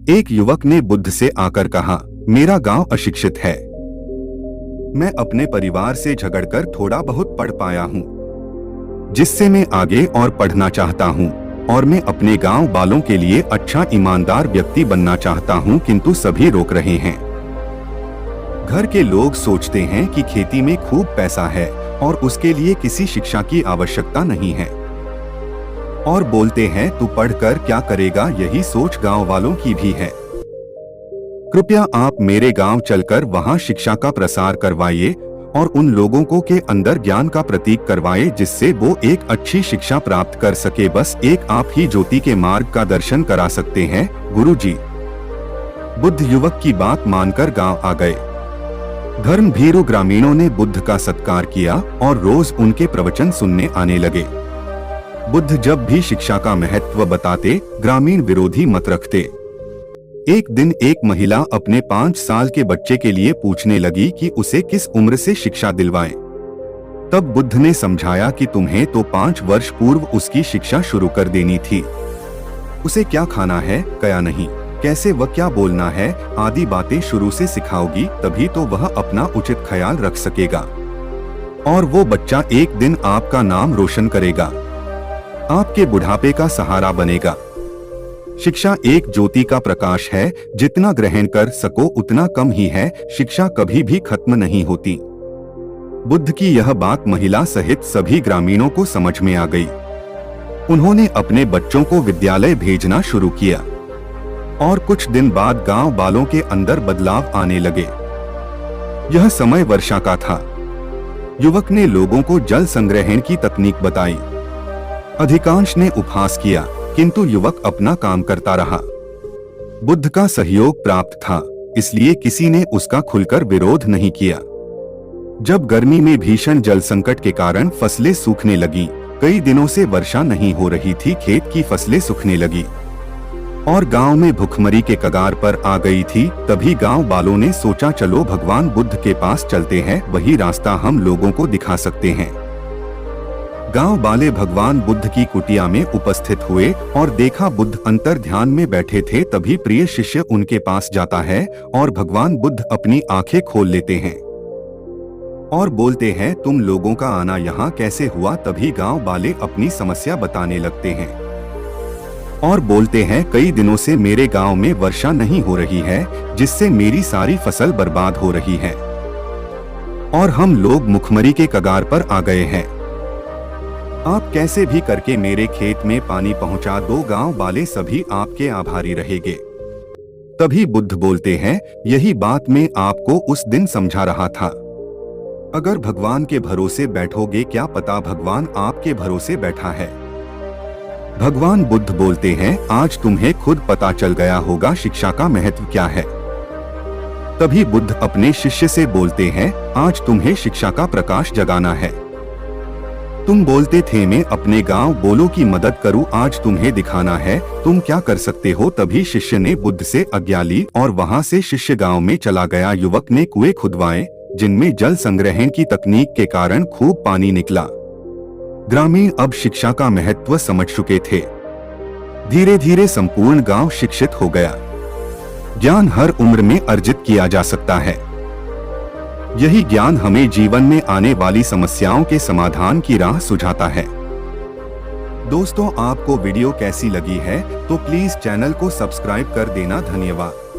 एक युवक ने बुद्ध से आकर कहा, मेरा गांव अशिक्षित है। मैं अपने परिवार से झगड़कर थोड़ा बहुत पढ़ पाया हूँ, जिससे मैं आगे और पढ़ना चाहता हूँ और मैं अपने गांव वालों के लिए अच्छा ईमानदार व्यक्ति बनना चाहता हूँ, किंतु सभी रोक रहे हैं। घर के लोग सोचते हैं कि खेती में खूब पैसा है और उसके लिए किसी शिक्षा की आवश्यकता नहीं है, और बोलते हैं तू पढ़कर क्या करेगा। यही सोच गांव वालों की भी है। कृपया आप मेरे गांव चलकर वहां शिक्षा का प्रसार करवाइए और उन लोगों को के अंदर ज्ञान का प्रतीक करवाए, जिससे वो एक अच्छी शिक्षा प्राप्त कर सके। बस एक आप ही ज्योति के मार्ग का दर्शन करा सकते हैं, गुरुजी। बुद्ध युवक की बात मानकर गांव आ गए। धर्म भीरू ग्रामीणों ने बुद्ध का सत्कार किया और रोज उनके प्रवचन सुनने आने लगे। बुद्ध जब भी शिक्षा का महत्व बताते, ग्रामीण विरोधी मत रखते। एक दिन एक महिला अपने 5 साल के बच्चे के लिए पूछने लगी कि उसे किस उम्र से शिक्षा दिलवाएं। तब बुद्ध ने समझाया कि तुम्हें तो 5 वर्ष पूर्व उसकी शिक्षा शुरू कर देनी थी। उसे क्या खाना है, क्या नहीं, कैसे व क्या बोलना है आदि बातें शुरू से सिखाओगी, तभी तो वह अपना उचित ख्याल रख सकेगा और वो बच्चा एक दिन आपका नाम रोशन करेगा, आपके बुढ़ापे का सहारा बनेगा। शिक्षा एक ज्योति का प्रकाश है, जितना ग्रहण कर सको उतना कम ही है। शिक्षा कभी भी खत्म नहीं होती। बुद्ध की यह बात महिला सहित सभी ग्रामीणों को समझ में आ गई। उन्होंने अपने बच्चों को विद्यालय भेजना शुरू किया और कुछ दिन बाद गांव वालों के अंदर बदलाव आने लगे। यह समय वर्षा का था। युवक ने लोगों को जल संग्रहण की तकनीक बताई। अधिकांश ने उपहास किया, किंतु युवक अपना काम करता रहा। बुद्ध का सहयोग प्राप्त था, इसलिए किसी ने उसका खुलकर विरोध नहीं किया। जब गर्मी में भीषण जल संकट के कारण फसलें सूखने लगी, कई दिनों से वर्षा नहीं हो रही थी, खेत की फसलें सूखने लगी और गांव में भुखमरी के कगार पर आ गई थी। तभी गांव वालों ने सोचा, चलो भगवान बुद्ध के पास चलते हैं, वही रास्ता हम लोगों को दिखा सकते हैं। गांव वाले भगवान बुद्ध की कुटिया में उपस्थित हुए और देखा बुद्ध अंतर ध्यान में बैठे थे। तभी प्रिय शिष्य उनके पास जाता है और भगवान बुद्ध अपनी आंखें खोल लेते हैं और बोलते हैं, तुम लोगों का आना यहाँ कैसे हुआ। तभी गांव वाले अपनी समस्या बताने लगते हैं और बोलते हैं, कई दिनों से मेरे गांव में वर्षा नहीं हो रही है, जिससे मेरी सारी फसल बर्बाद हो रही है और हम लोग भुखमरी के कगार पर आ गए हैं। आप कैसे भी करके मेरे खेत में पानी पहुंचा दो। गांव वाले सभी आपके आभारी रहेंगे। तभी बुद्ध बोलते हैं, यही बात मैं आपको उस दिन समझा रहा था। अगर भगवान के भरोसे बैठोगे, क्या पता भगवान आपके भरोसे बैठा है। भगवान बुद्ध बोलते हैं, आज तुम्हें खुद पता चल गया होगा शिक्षा का महत्व क्या है। तभी बुद्ध अपने शिष्य से बोलते हैं, आज तुम्हें शिक्षा का प्रकाश जगाना है। तुम बोलते थे मैं अपने गांव बोलो की मदद करूं, आज तुम्हें दिखाना है तुम क्या कर सकते हो। तभी शिष्य ने बुद्ध से आज्ञा ली और वहां से शिष्य गांव में चला गया। युवक ने कुएं खुदवाए, जिनमें जल संग्रहण की तकनीक के कारण खूब पानी निकला। ग्रामीण अब शिक्षा का महत्व समझ चुके थे। धीरे धीरे संपूर्ण गांव शिक्षित हो गया। ज्ञान हर उम्र में अर्जित किया जा सकता है। यही ज्ञान हमें जीवन में आने वाली समस्याओं के समाधान की राह सुझाता है। दोस्तों, आपको वीडियो कैसी लगी है तो प्लीज चैनल को सब्सक्राइब कर देना। धन्यवाद।